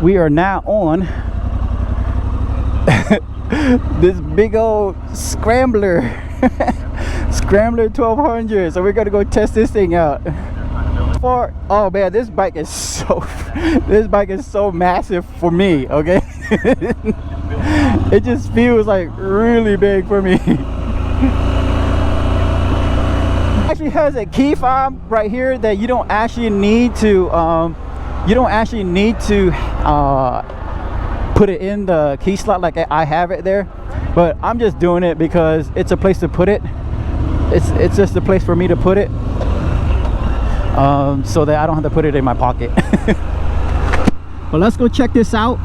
we are now on this big old Scrambler. Scrambler 1200. So we're gonna go test this thing out. Oh man, this bike is so massive for me, okay? It just feels like really big for me. Actually has a key fob right here that you don't actually need to put it in the key slot like I have it there, but I'm just doing it because it's a place to put it. It's just a place for me to put it, so that I don't have to put it in my pocket. But let's go check this out.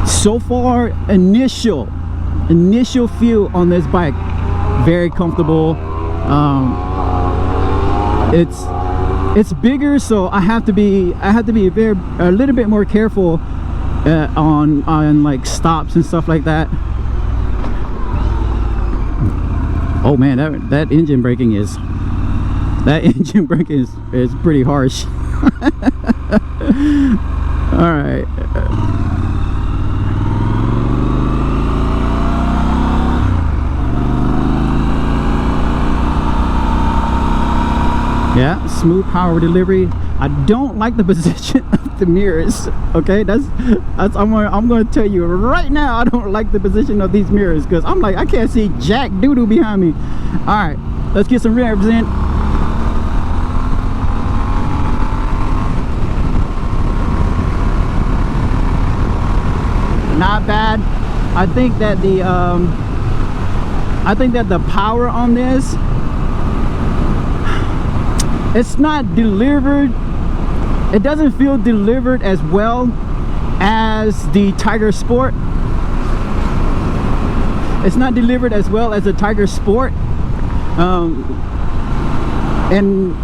So far, initial feel on this bike, very comfortable. It's bigger, so I have to be a little bit more careful on like stops and stuff like that. Oh man, that engine braking is pretty harsh. All right. Yeah, smooth power delivery. I don't like the position of the mirrors. Okay, I'm gonna tell you right now, I don't like the position of these mirrors because I'm like, I can't see jack doo-doo behind me. All right, let's get some revs in. Not bad. I think that the power on this, it's not delivered, it doesn't feel delivered as well as the Tiger Sport. It's not delivered as well as the Tiger Sport, and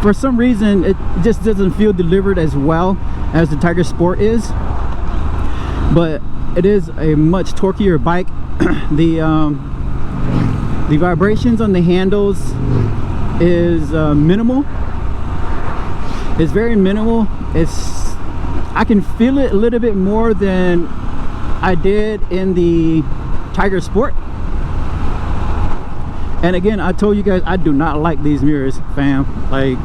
for some reason it just doesn't feel delivered as well as the Tiger Sport is. But it is a much torquier bike. The vibrations on the handles is minimal. It's very minimal. I can feel it a little bit more than I did in the Tiger Sport. And again, I told you guys I do not like these mirrors, fam. Like,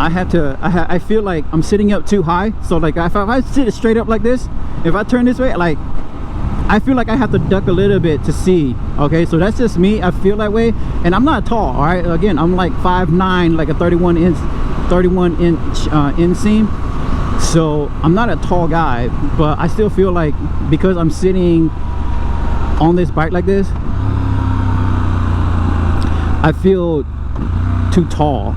I feel like I'm sitting up too high. So like if I sit straight up like this, if I turn this way, like I feel like I have to duck a little bit to see. Okay, so that's just me. I feel that way, and I'm not tall. All right, again, I'm like 5'9", like a 31 inch inseam. So I'm not a tall guy, but I still feel like because I'm sitting on this bike like this, I feel too tall.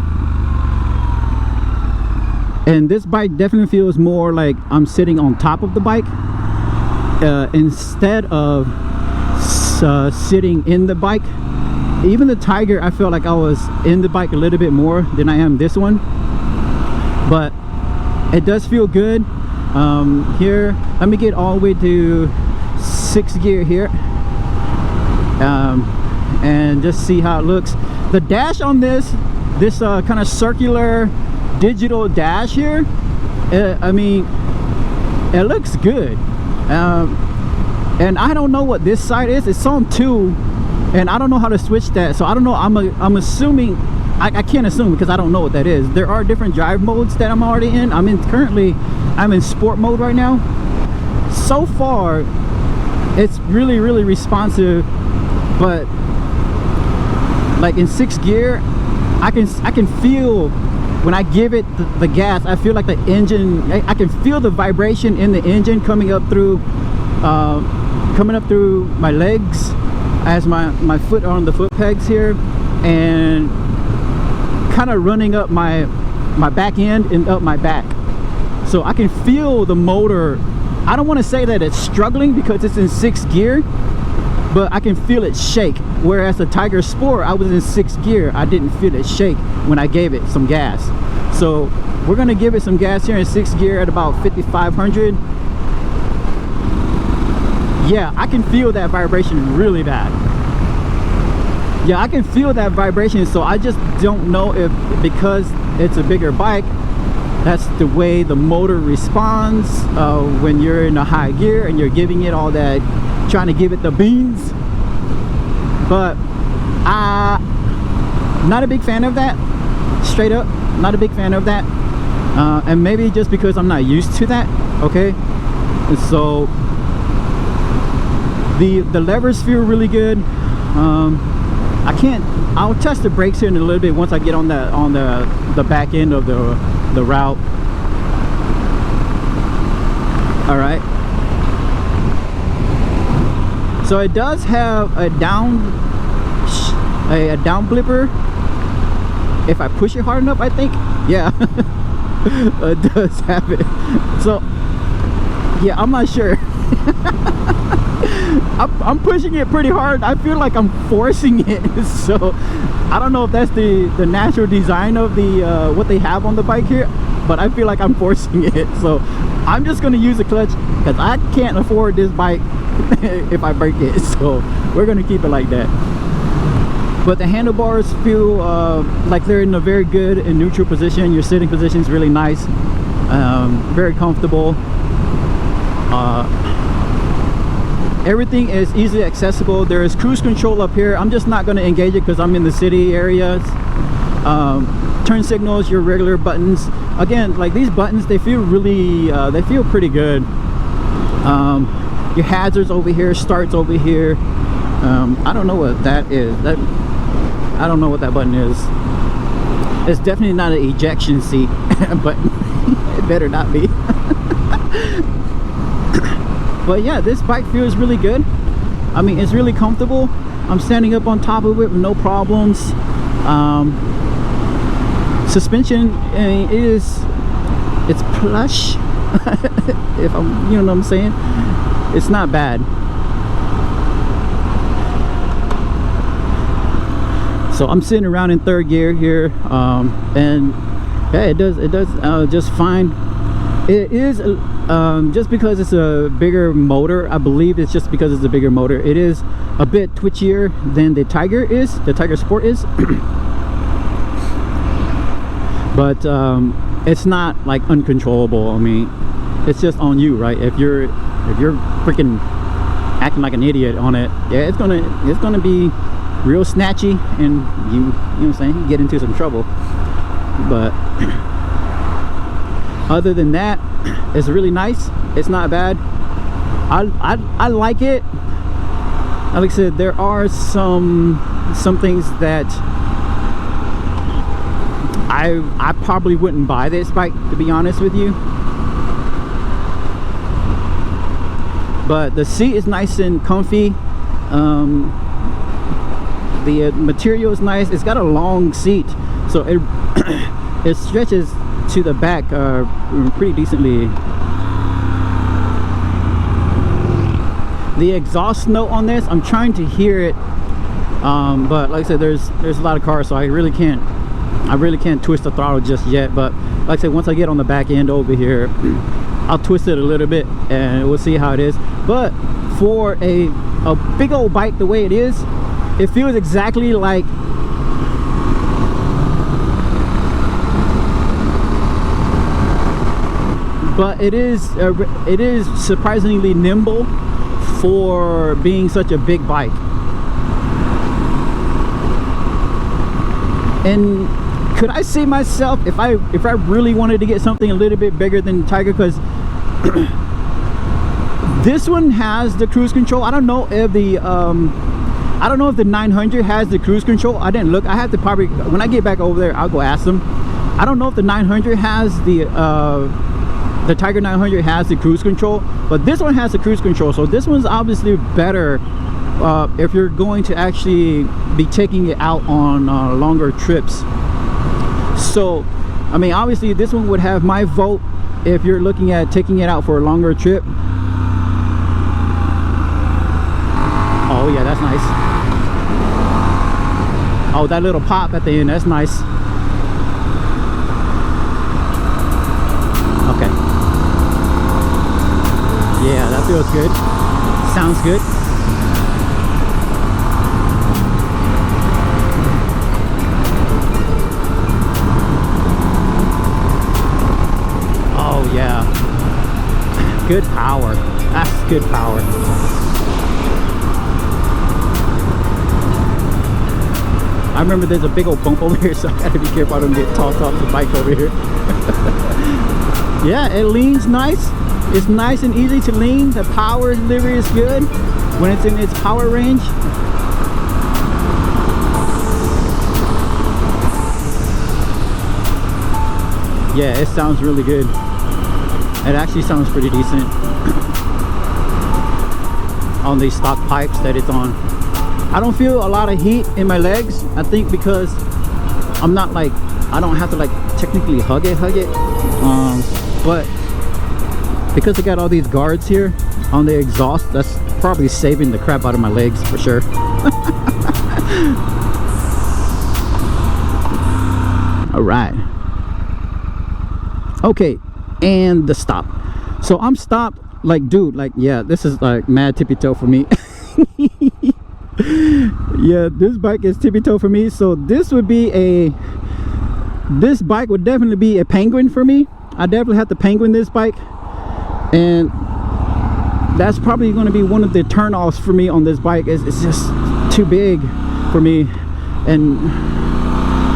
And this bike definitely feels more like I'm sitting on top of the bike instead of sitting in the bike. Even the Tiger, I felt like I was in the bike a little bit more than I am this one, but it does feel good. Here, let me get all the way to 6th gear here, and just see how it looks. The dash on this kind of circular digital dash here, I mean, it looks good. And I don't know what this side is. It's on 2, and I don't know how to switch that, so I don't know. I'm assuming, I can't assume because I don't know what that is. There are different drive modes that I'm already in. Currently I'm in sport mode right now. So far it's really responsive, but like in 6th gear, I can feel when I give it the gas. I feel like the engine, I can feel the vibration in the engine coming up through my legs as my foot on the foot pegs here, and kind of running up my back end and up my back. So I can feel the motor. I don't want to say that it's struggling because it's in 6th gear, but I can feel it shake. Whereas the Tiger Sport, I was in 6th gear, I didn't feel it shake when I gave it some gas. So we're gonna give it some gas here in 6th gear at about 5,500. Yeah, I can feel that vibration really bad. Yeah, I can feel that vibration. So I just don't know if because it's a bigger bike, That's the way the motor responds when you're in a high gear and you're giving it all that, trying to give it the beans. But not a big fan of that. Straight up, not a big fan of that. And maybe just because I'm not used to that. Okay, and so the levers feel really good. I'll test the brakes here in a little bit once I get on the back end of the route. All right, so it does have a down blipper if I push it hard enough, I think. Yeah. It does have it. So yeah, I'm not sure. I'm pushing it pretty hard. I feel like I'm forcing it. So I don't know if that's the natural design of the what they have on the bike here, but I feel like I'm forcing it. So I'm just gonna use the clutch because I can't afford this bike if I break it. So we're gonna keep it like that. But the handlebars feel like they're in a very good and neutral position. Your sitting position is really nice, very comfortable. Everything is easily accessible. There is cruise control up here. I'm just not going to engage it because I'm in the city areas. Turn signals, your regular buttons. Again, like these buttons, they feel really, they feel pretty good. Your hazards over here, starts over here. I don't know what that is. I don't know what that button is. It's definitely not an ejection seat button. It better not be. But yeah, this bike feels really good. I mean, it's really comfortable. I'm standing up on top of it with no problems. Suspension it's plush. If I'm, you know what I'm saying, it's not bad. So I'm sitting around in third gear here, and yeah, it does just fine. It is just because it's a bigger motor. I believe it's just because it's a bigger motor. It is a bit twitchier than the Tiger is. The Tiger Sport is. But it's not like uncontrollable. I mean, it's just on you, right? If you're freaking acting like an idiot on it, yeah, it's gonna be real snatchy, and you know what I'm saying, you get into some trouble. But other than that, it's really nice. It's not bad. I like it. Like I said, there are some things that I probably wouldn't buy this bike, to be honest with you. But the seat is nice and comfy. The material is nice. It's got a long seat, so it stretches to the back pretty decently. The exhaust note on this, I'm trying to hear it, but like I said, there's a lot of cars, so I really can't twist the throttle just yet. But like I said, once I get on the back end over here, I'll twist it a little bit and we'll see how it is. But for a big old bike the way it is, it feels exactly like but it is surprisingly nimble for being such a big bike. And could I see myself, if I really wanted to get something a little bit bigger than Tiger, because this one has the cruise control. I don't know if the 900 has the cruise control. I didn't look. I have to probably, when I get back over there, I'll go ask them. I don't know if the 900 has the Tiger 900 has the cruise control, but this one has the cruise control. So this one's obviously better if you're going to actually be taking it out on longer trips. So I mean, obviously this one would have my vote if you're looking at taking it out for a longer trip. Oh yeah, that's nice. Oh, that little pop at the end, that's nice. Okay. Yeah, that feels good. Sounds good. good power. That's good power. I remember there's a big old bump over here, so I gotta be careful I don't get tossed off the bike over here. Yeah, it leans nice. It's nice and easy to lean. The power delivery is good when it's in its power range. Yeah, it sounds really good. It actually sounds pretty decent on these stock pipes that it's on. I don't feel a lot of heat in my legs. I think because I'm not like, I don't have to like technically hug it. But because I got all these guards here on the exhaust, that's probably saving the crap out of my legs for sure. All right. Okay, and the stop. So I'm stopped, like, dude, like, yeah, this is like mad tippy toe for me. Yeah, this bike is tippy toe for me. So this would be this bike would definitely be a penguin for me. I definitely have to penguin this bike, and that's probably going to be one of the turn-offs for me on this bike. It's just too big for me, and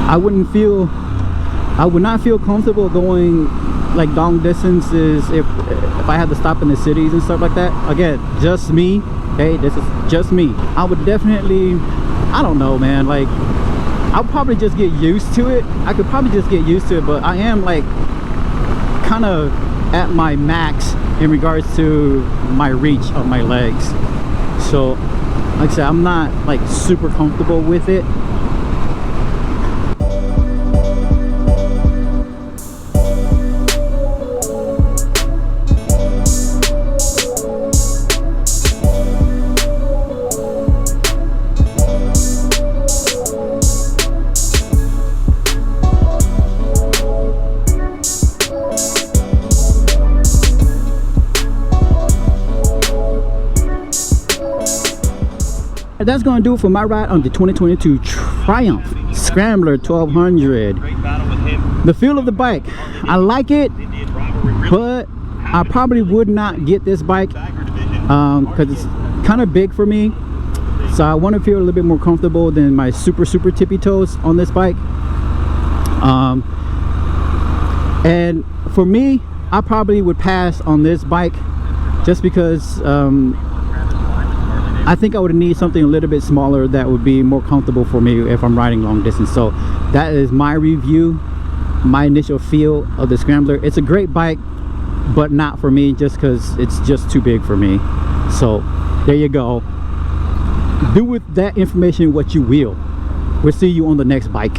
I would not feel comfortable going like long distances if I had to stop in the cities and stuff like that. Again, just me. Okay, this is just me. I would definitely, I don't know, man, like I'll probably just get used to it. I could probably just get used to it, but I am like kind of at my max in regards to my reach of my legs. So like I said, I'm not like super comfortable with it. That's going to do it for my ride on the 2022 Triumph Scrambler 1200. The feel of the bike, I like it, but I probably would not get this bike because it's kind of big for me. So I want to feel a little bit more comfortable than my super tippy toes on this bike. And for me, I probably would pass on this bike just because I think I would need something a little bit smaller that would be more comfortable for me if I'm riding long distance. So that is my review, my initial feel of the Scrambler. It's a great bike, but not for me just because it's just too big for me. So there you go. Do with that information what you will. We'll see you on the next bike.